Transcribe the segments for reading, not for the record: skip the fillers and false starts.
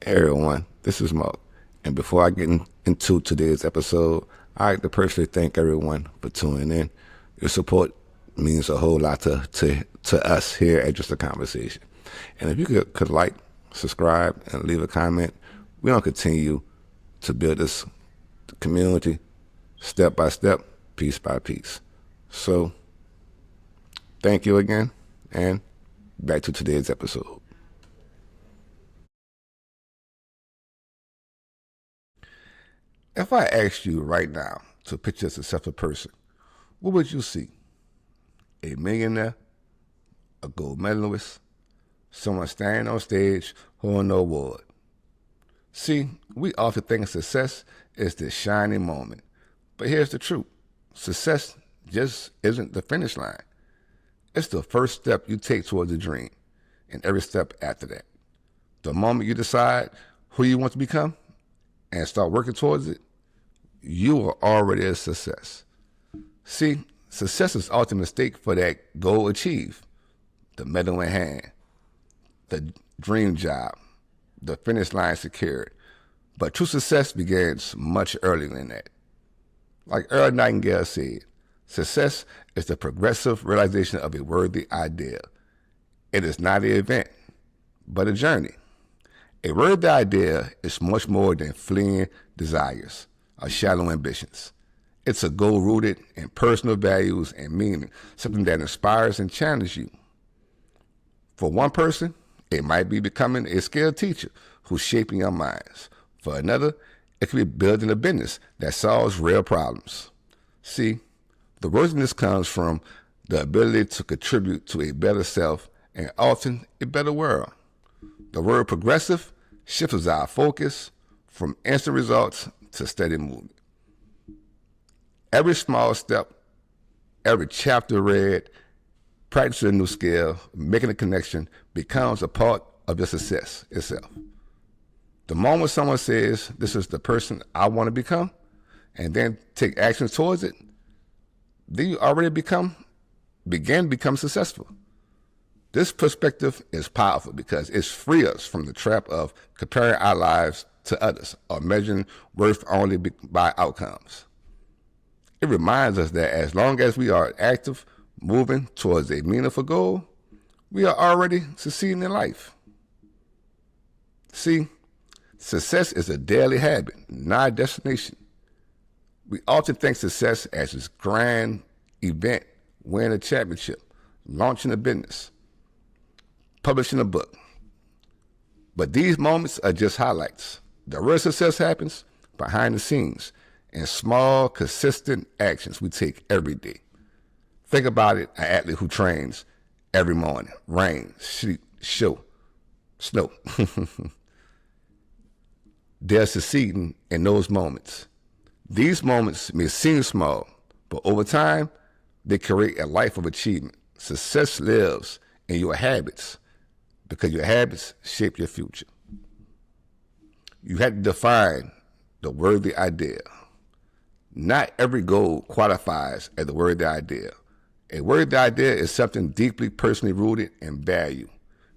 Hey everyone, this is Mark. And before I get into today's episode, I'd like to personally thank everyone for tuning in. Your support means a whole lot to us here at Just a Conversation. And if you could like, subscribe, and leave a comment, we're going to continue to build this community step by step, piece by piece. So, thank you again, and back to today's episode. If I asked you right now to picture a successful person, what would you see? A millionaire, a gold medalist, someone standing on stage holding an award. See, we often think of success as this shining moment. But here's the truth. Success just isn't the finish line. It's the first step you take towards a dream, and every step after that. The moment you decide who you want to become and start working towards it, you are already a success. See, success is often a mistake for that goal achieved, the medal in hand, the dream job, the finish line secured. But true success begins much earlier than that. Like Earl Nightingale said, success is the progressive realization of a worthy ideal. It is not an event, but a journey. A worthy idea is much more than fleeing desires or shallow ambitions. It's a goal rooted in personal values and meaning, something that inspires and challenges you. For one person, it might be becoming a skilled teacher who's shaping your minds. For another, it could be building a business that solves real problems. See, the worthiness comes from the ability to contribute to a better self and often a better world. The word progressive shifts our focus from instant results to steady movement. Every small step, every chapter read, practicing a new skill, making a connection becomes a part of your success itself. The moment someone says, "This is the person I want to become," and then take action towards it, then you already begin to become successful. This perspective is powerful because it frees us from the trap of comparing our lives to others or measuring worth only by outcomes. It reminds us that as long as we are active, moving towards a meaningful goal, we are already succeeding in life. See, success is a daily habit, not a destination. We often think success as this grand event, winning a championship, launching a business, publishing a book. But these moments are just highlights. The real success happens behind the scenes in small, consistent actions we take every day. Think about it, an athlete who trains every morning, rain, sleet, snow. They're succeeding in those moments. These moments may seem small, but over time, they create a life of achievement. Success lives in your habits because your habits shape your future. You have to define the worthy ideal. Not every goal qualifies as a worthy ideal. A worthy ideal is something deeply personally rooted in value,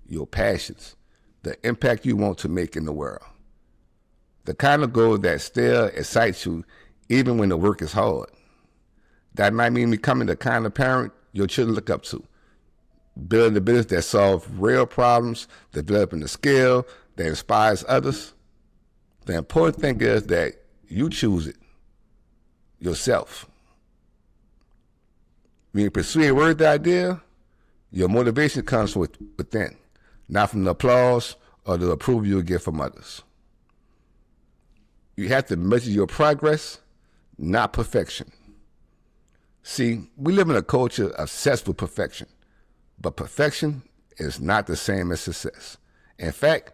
your passions, the impact you want to make in the world. The kind of goal that still excites you even when the work is hard. That might mean becoming the kind of parent your children look up to, building a business that solves real problems, developing a skill that inspires others. The important thing is that you choose it yourself. When you pursue a worthy idea, your motivation comes from within, not from the applause or the approval you get from others. You have to measure your progress, not perfection. See, we live in a culture obsessed with perfection, but perfection is not the same as success. In fact,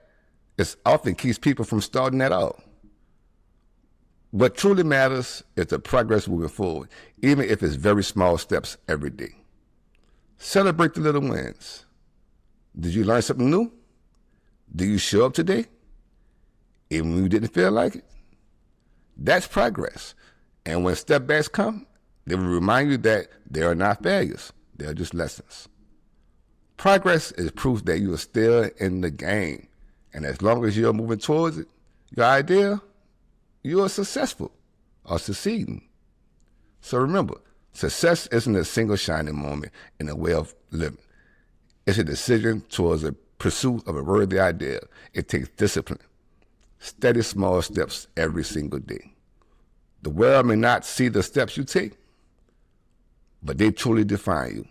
it often keeps people from starting at all. What truly matters is the progress moving forward, even if it's very small steps every day. Celebrate the little wins. Did you learn something new? Did you show up today, even when you didn't feel like it? That's progress. And when setbacks come, they will remind you that they are not failures. They are just lessons. Progress is proof that you are still in the game And as long as you're moving towards it, your idea, you are successful or succeeding. So remember, success isn't a single shining moment in a way of living. It's a decision towards a pursuit of a worthy idea. It takes discipline, steady small steps every single day. The world may not see the steps you take, but they truly define you.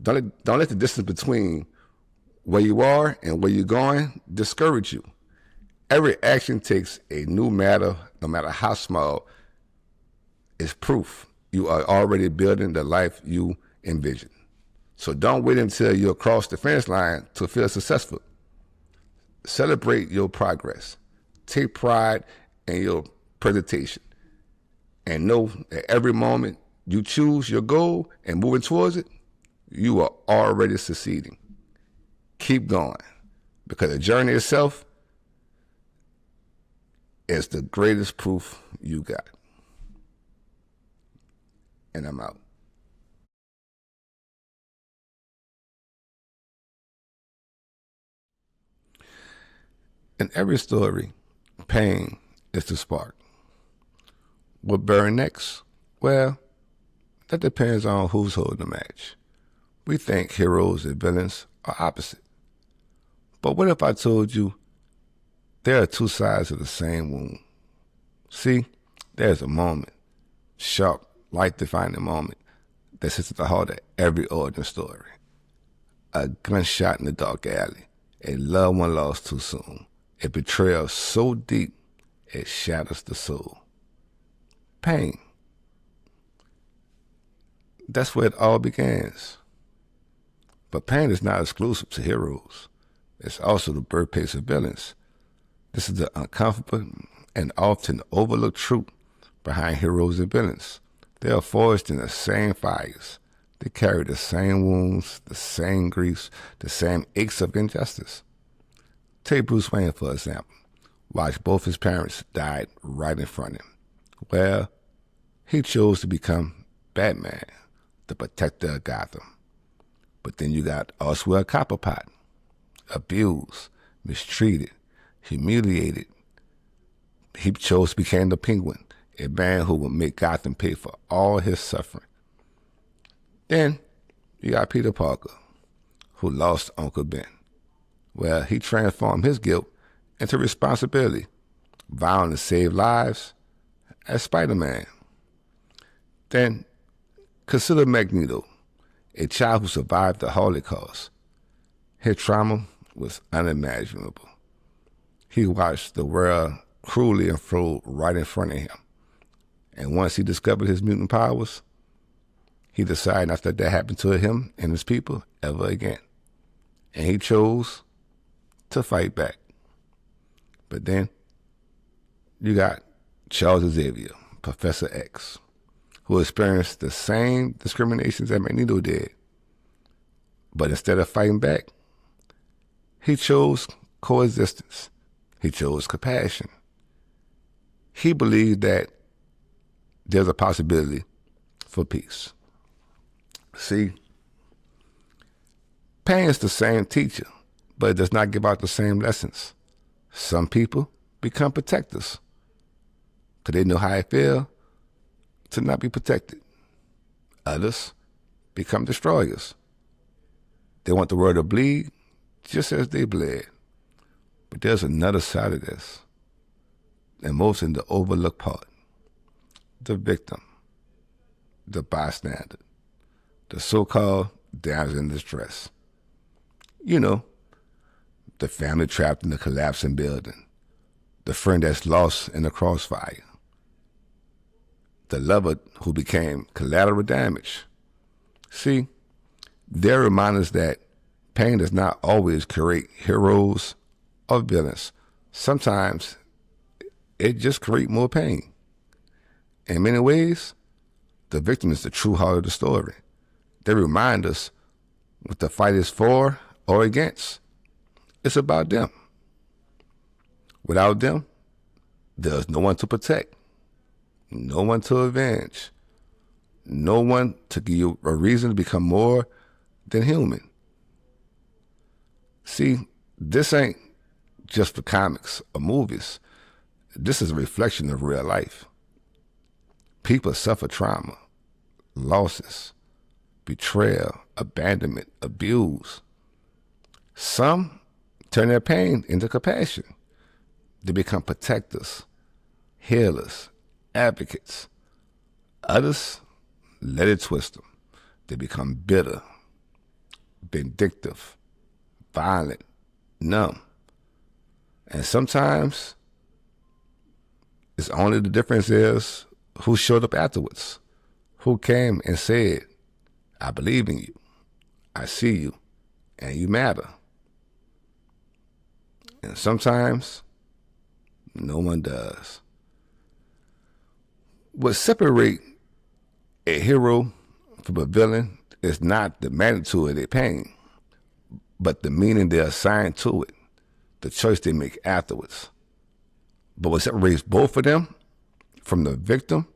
Don't let the distance between where you are and where you're going discourage you. Every action takes a new matter, no matter how small, is proof you are already building the life you envision. So don't wait until you cross the finish line to feel successful. Celebrate your progress. Take pride in your presentation. And know that every moment you choose your goal and moving towards it, you are already succeeding. Keep going, because the journey itself is the greatest proof you got. And I'm out. In every story, pain is the spark. What burn next? Well, that depends on who's holding the match. We think heroes and villains are opposite. But what if I told you there are two sides of the same wound? See, there's a moment, sharp, life-defining moment, that sits at the heart of every origin story. A gunshot in the dark alley, a loved one lost too soon, a betrayal so deep it shatters the soul. Pain. That's where it all begins. But pain is not exclusive to heroes. It's also the birthplace of villains. This is the uncomfortable and often overlooked truth behind heroes and villains. They are forged in the same fires. They carry the same wounds, the same griefs, the same aches of injustice. Take Bruce Wayne, for example. Watch both his parents died right in front of him. Well, he chose to become Batman, the protector of Gotham. But then you got Oswald Copperpot, abused, mistreated, humiliated. He chose to become the Penguin, a man who would make Gotham pay for all his suffering. Then you got Peter Parker, who lost Uncle Ben. Well, he transformed his guilt into responsibility, vowing to save lives as Spider-Man. Then consider Magneto, a child who survived the Holocaust. His trauma was unimaginable. He watched the world cruelly unfold right in front of him. And once he discovered his mutant powers, he decided not to let that happen to him and his people ever again. And he chose to fight back. But then you got Charles Xavier, Professor X, who experienced the same discriminations that Magneto did. But instead of fighting back, he chose coexistence. He chose compassion. He believed that there's a possibility for peace. See, pain is the same teacher, but it does not give out the same lessons. Some people become protectors because they know how it feels to not be protected. Others become destroyers. They want the world to bleed just as they bled. But there's another side of this, and most in the overlooked part. The victim, the bystander, the so-called damsel in distress. You know, the family trapped in the collapsing building, the friend that's lost in the crossfire, the lover who became collateral damage. See, they remind us that pain does not always create heroes or villains. Sometimes it just creates more pain. In many ways, the victim is the true heart of the story. They remind us what the fight is for or against. It's about them. Without them, there's no one to protect, no one to avenge, no one to give you a reason to become more than human. See, this ain't just for comics or movies. This is a reflection of real life. People suffer trauma, losses, betrayal, abandonment, abuse. Some turn their pain into compassion. They become protectors, healers, advocates. Others let it twist them. They become bitter, vindictive, violent, numb. And sometimes it's only the difference is who showed up afterwards, who came and said, I believe in you, I see you, and you matter. And sometimes no one does. What separates a hero from a villain is not the magnitude of their pain, but the meaning they assign to it, the choice they make afterwards. But what separates both of them from the victim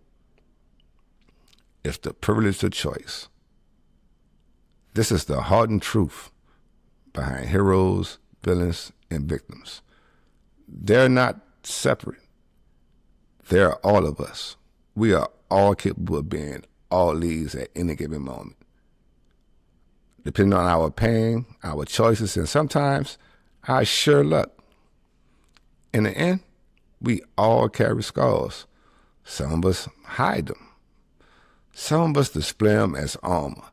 is the privilege of choice. This is the hardened truth behind heroes, villains, and victims. They're not separate. They're all of us. We are all capable of being all these at any given moment. Depending on our pain, our choices, and sometimes our sheer luck. In the end, we all carry scars. Some of us hide them. Some of us display them as armor.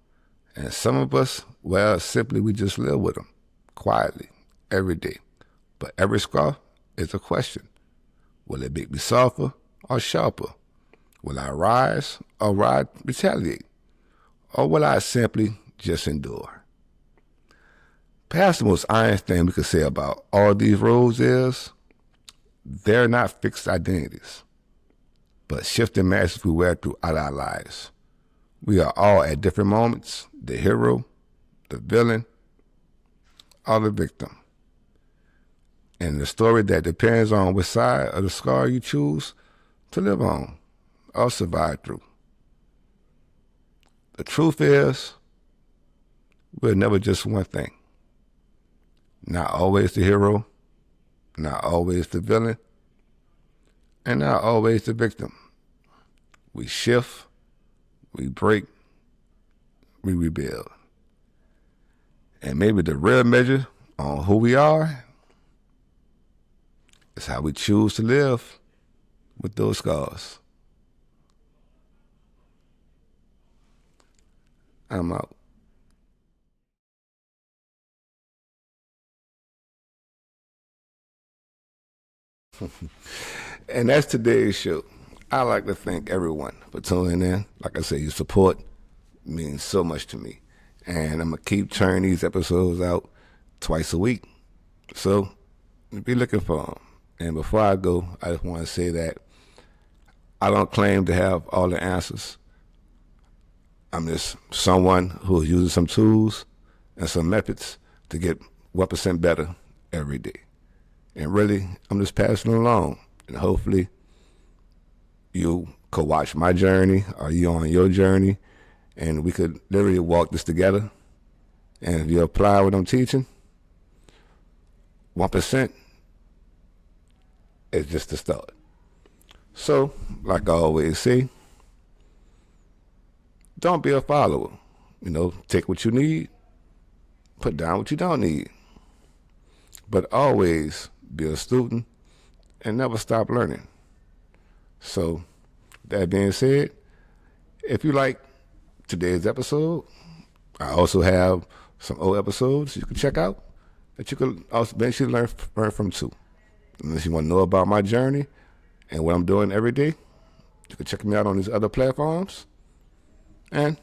And some of us, well, simply we just live with them, quietly, every day. But every scar is a question. Will it make me softer or sharper? Will I rise or retaliate? Or will I simply just endure? Perhaps the most honest thing we could say about all these roles is they're not fixed identities, but shifting masks we wear throughout our lives. We are all at different moments the hero, the villain, or the victim. And the story that depends on which side of the scar you choose to live on or survive through. The truth is, we're never just one thing. Not always the hero, not always the villain, and not always the victim. We shift, we break, we rebuild. And maybe the real measure on who we are is how we choose to live with those scars. I'm out. And that's today's show. I like to thank everyone for tuning in. Like I said, your support means so much to me. And I'm going to keep turning these episodes out twice a week. So be looking for them. And before I go, I just want to say that I don't claim to have all the answers. I'm just someone who is using some tools and some methods to get 1% better every day. And really, I'm just passing along. And hopefully you could watch my journey or you on your journey and we could literally walk this together. And if you apply what I'm teaching, 1% is just the start. So, like I always say, don't be a follower. Take what you need, put down what you don't need. But always be a student and never stop learning. So, that being said, if you like today's episode, I also have some old episodes you can check out that you can also eventually learn from too. Unless you want to know about my journey and what I'm doing every day, you can check me out on these other platforms. And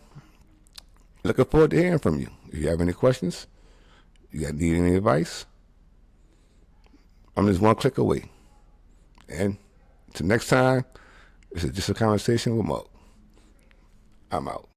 looking forward to hearing from you. If you have any questions, need any advice, I'm just one click away. And until next time, this is just a conversation with Mo. I'm out.